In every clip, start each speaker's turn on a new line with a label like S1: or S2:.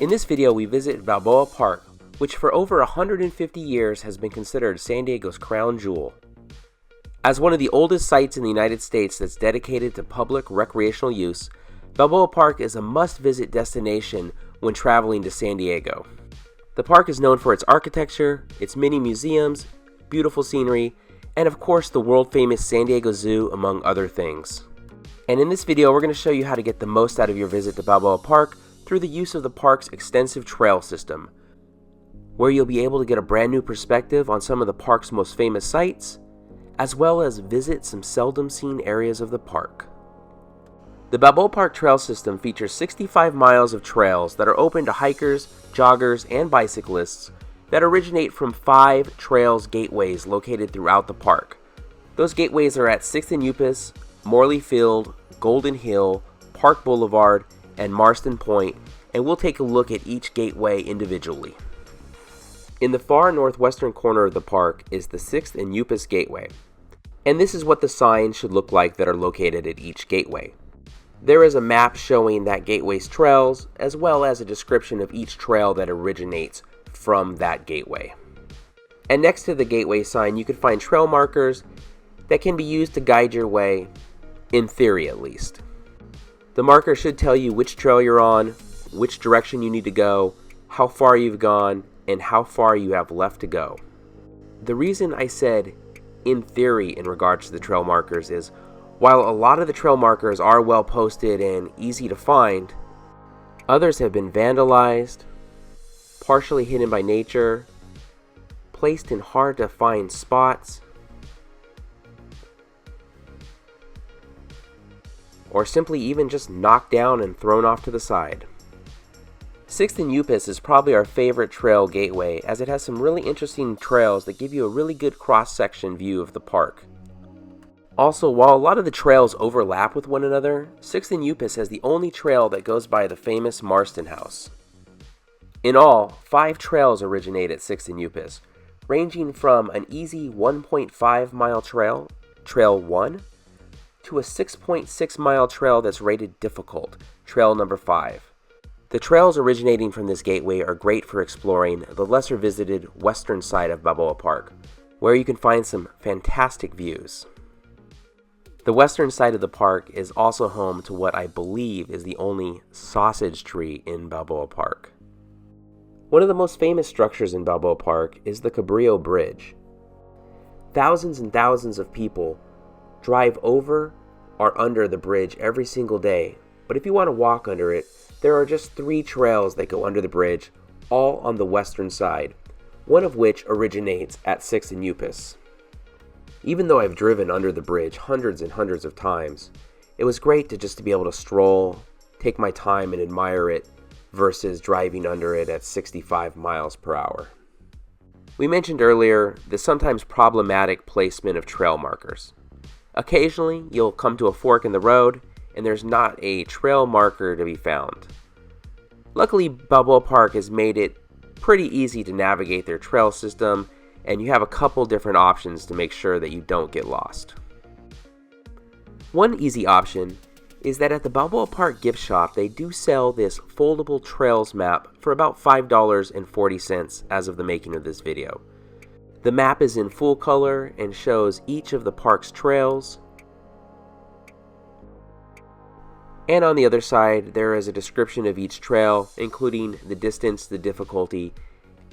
S1: In this video, we visit Balboa Park, which for over 150 years has been considered San Diego's crown jewel. As one of the oldest sites in the United States that's dedicated to public recreational use, Balboa Park is a must-visit destination when traveling to San Diego. The park is known for its architecture, its mini museums, beautiful scenery, and of course the world-famous San Diego Zoo, among other things. And in this video, we're going to show you how to get the most out of your visit to Balboa Park through the use of the park's extensive trail system, where you'll be able to get a brand new perspective on some of the park's most famous sites, as well as visit some seldom seen areas of the park. The Balboa Park trail system features 65 miles of trails that are open to hikers, joggers, and bicyclists that originate from 5 trails gateways located throughout the park. Those gateways are at 6th and Upas, Morley Field, Golden Hill, Park Boulevard, and Marston Point, and we'll take a look at each gateway individually. In the far northwestern corner of the park is the 6th and Upas Gateway, and this is what the signs should look like that are located at each gateway. There is a map showing that gateway's trails, as well as a description of each trail that originates from that gateway. And next to the gateway sign, you can find trail markers that can be used to guide your way, in theory at least. The marker should tell you which trail you're on, which direction you need to go, how far you've gone, and how far you have left to go. The reason I said in theory in regards to the trail markers is, while a lot of the trail markers are well posted and easy to find, others have been vandalized, partially hidden by nature, placed in hard to find spots, or simply even just knocked down and thrown off to the side. 6th and Upas is probably our favorite trail gateway, as it has some really interesting trails that give you a really good cross-section view of the park. Also, while a lot of the trails overlap with one another, 6th and Upas has the only trail that goes by the famous Marston House. In all, 5 trails originate at 6th and Upas, ranging from an easy 1.5 mile trail, Trail 1, to a 6.6 mile trail that's rated difficult, Trail number 5. The trails originating from this gateway are great for exploring the lesser visited western side of Balboa Park, where you can find some fantastic views. The western side of the park is also home to what I believe is the only sausage tree in Balboa Park. One of the most famous structures in Balboa Park is the Cabrillo Bridge. Thousands and thousands of people drive over or under the bridge every single day, but if you want to walk under it, there are just 3 trails that go under the bridge, all on the western side, one of which originates at 6th and Upas. Even though I've driven under the bridge hundreds and hundreds of times, it was great to be able to stroll, take my time and admire it, versus driving under it at 65 miles per hour. We mentioned earlier the sometimes problematic placement of trail markers. Occasionally, you'll come to a fork in the road, and there's not a trail marker to be found. Luckily, Balboa Park has made it pretty easy to navigate their trail system, and you have a couple different options to make sure that you don't get lost. One easy option is that at the Balboa Park gift shop, they do sell this foldable trails map for about $5.40 as of the making of this video. The map is in full color and shows each of the park's trails. And on the other side, there is a description of each trail, including the distance, the difficulty,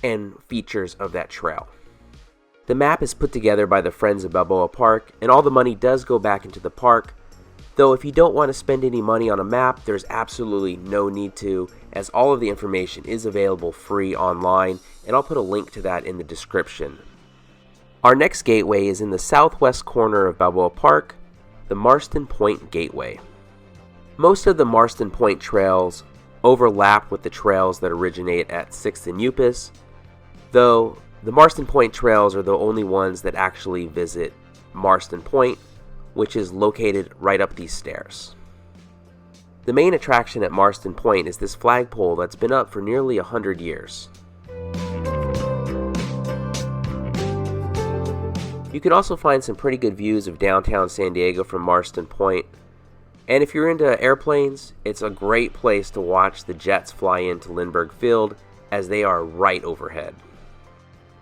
S1: and features of that trail. The map is put together by the Friends of Balboa Park, and all the money does go back into the park, though if you don't want to spend any money on a map, there's absolutely no need to, as all of the information is available free online, and I'll put a link to that in the description. Our next gateway is in the southwest corner of Balboa Park, the Marston Point Gateway. Most of the Marston Point trails overlap with the trails that originate at 6th and Upas, though the Marston Point trails are the only ones that actually visit Marston Point, which is located right up these stairs. The main attraction at Marston Point is this flagpole that's been up for nearly 100 years. You can also find some pretty good views of downtown San Diego from Marston Point, And if you're into airplanes, it's a great place to watch the jets fly into Lindbergh Field as they are right overhead.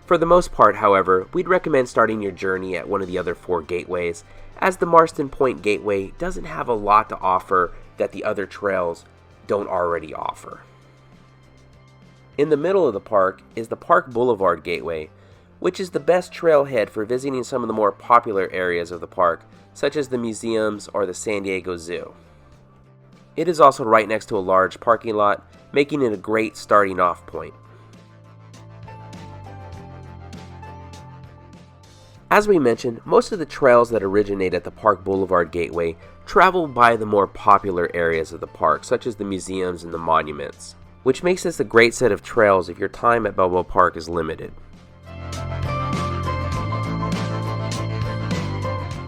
S1: For the most part, however, we'd recommend starting your journey at one of the other 4 gateways, as the Marston Point Gateway doesn't have a lot to offer that the other trails don't already offer. In the middle of the park is the Park Boulevard Gateway, which is the best trailhead for visiting some of the more popular areas of the park, such as the museums or the San Diego Zoo. It is also right next to a large parking lot, making it a great starting off point. As we mentioned, most of the trails that originate at the Park Boulevard Gateway travel by the more popular areas of the park, such as the museums and the monuments, which makes this a great set of trails if your time at Balboa Park is limited.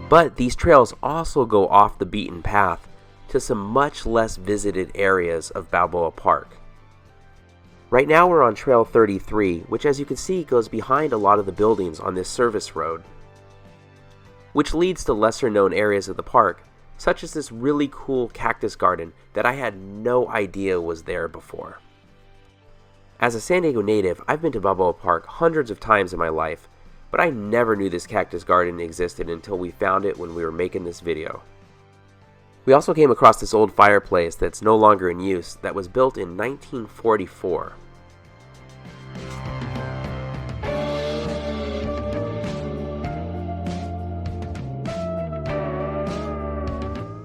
S1: But these trails also go off the beaten path to some much less visited areas of Balboa Park. Right now we're on Trail 33, which as you can see goes behind a lot of the buildings on this service road, which leads to lesser known areas of the park, such as this really cool cactus garden that I had no idea was there before. As a San Diego native, I've been to Balboa Park hundreds of times in my life, but I never knew this cactus garden existed until we found it when we were making this video. We also came across this old fireplace that's no longer in use that was built in 1944.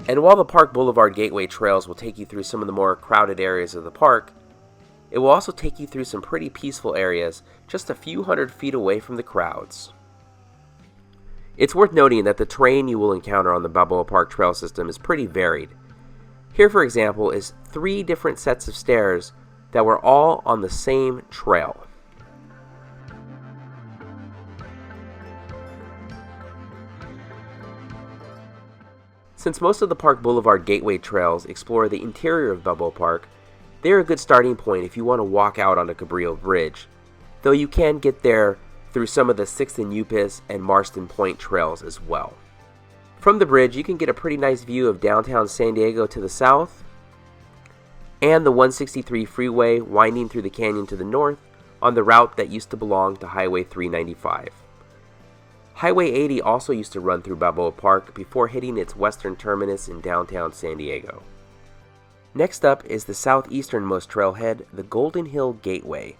S1: And while the Park Boulevard Gateway trails will take you through some of the more crowded areas of the park, it will also take you through some pretty peaceful areas just a few hundred feet away from the crowds. It's worth noting that the terrain you will encounter on the Balboa Park trail system is pretty varied. Here, for example, is 3 different sets of stairs that were all on the same trail. Since most of the Park Boulevard Gateway trails explore the interior of Balboa Park, they're a good starting point if you want to walk out on a Cabrillo Bridge, though you can get there through some of the 6th and Upas and Marston Point trails as well. From the bridge, you can get a pretty nice view of downtown San Diego to the south, and the 163 freeway winding through the canyon to the north on the route that used to belong to Highway 395. Highway 80 also used to run through Balboa Park before hitting its western terminus in downtown San Diego. Next up is the southeasternmost trailhead, the Golden Hill Gateway,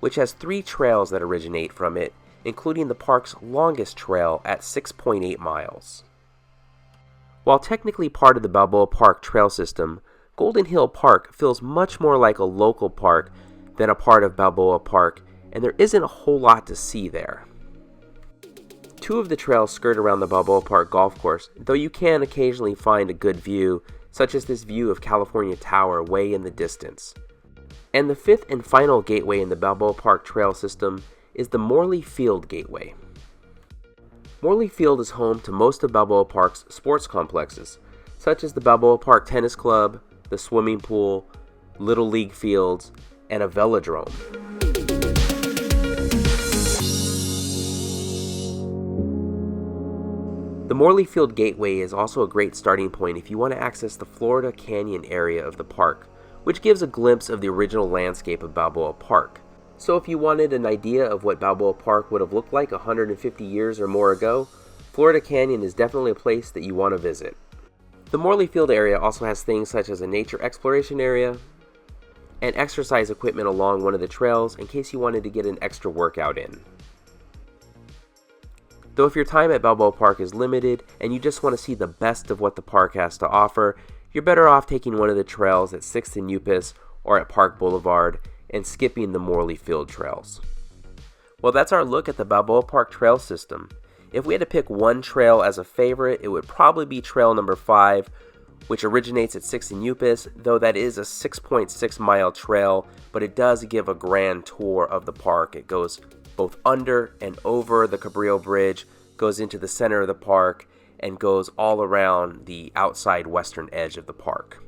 S1: which has 3 trails that originate from it, including the park's longest trail at 6.8 miles. While technically part of the Balboa Park trail system, Golden Hill Park feels much more like a local park than a part of Balboa Park, and there isn't a whole lot to see there. 2 of the trails skirt around the Balboa Park golf course, though you can occasionally find a good view, such as this view of California Tower way in the distance. And the 5th and final gateway in the Balboa Park trail system is the Morley Field Gateway. Morley Field is home to most of Balboa Park's sports complexes, such as the Balboa Park Tennis Club, the swimming pool, Little League fields, and a velodrome. The Morley Field Gateway is also a great starting point if you want to access the Florida Canyon area of the park, which gives a glimpse of the original landscape of Balboa Park. So if you wanted an idea of what Balboa Park would have looked like 150 years or more ago, Florida Canyon is definitely a place that you want to visit. The Morley Field area also has things such as a nature exploration area and exercise equipment along one of the trails in case you wanted to get an extra workout in. Though if your time at Balboa Park is limited and you just want to see the best of what the park has to offer, you're better off taking one of the trails at 6th and Upas or at Park Boulevard and skipping the Morley Field trails. Well, that's our look at the Balboa Park trail system. If we had to pick one trail as a favorite, it would probably be trail number 5, which originates at 6th and Upas, though that is a 6.6 mile trail, but it does give a grand tour of the park. It goes both under and over the Cabrillo Bridge, goes into the center of the park, and goes all around the outside western edge of the park.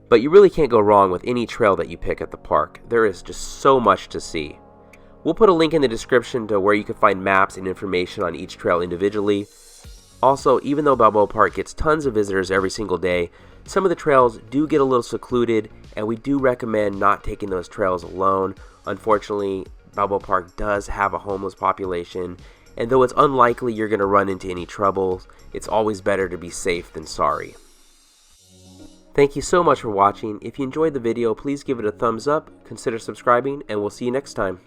S1: But you really can't go wrong with any trail that you pick at the park. There is just so much to see. We'll put a link in the description to where you can find maps and information on each trail individually. Also, even though Balboa Park gets tons of visitors every single day, some of the trails do get a little secluded, and we do recommend not taking those trails alone. Unfortunately, Balboa Park does have a homeless population, and though it's unlikely you're going to run into any trouble, it's always better to be safe than sorry. Thank you so much for watching. If you enjoyed the video, please give it a thumbs up, consider subscribing, and we'll see you next time.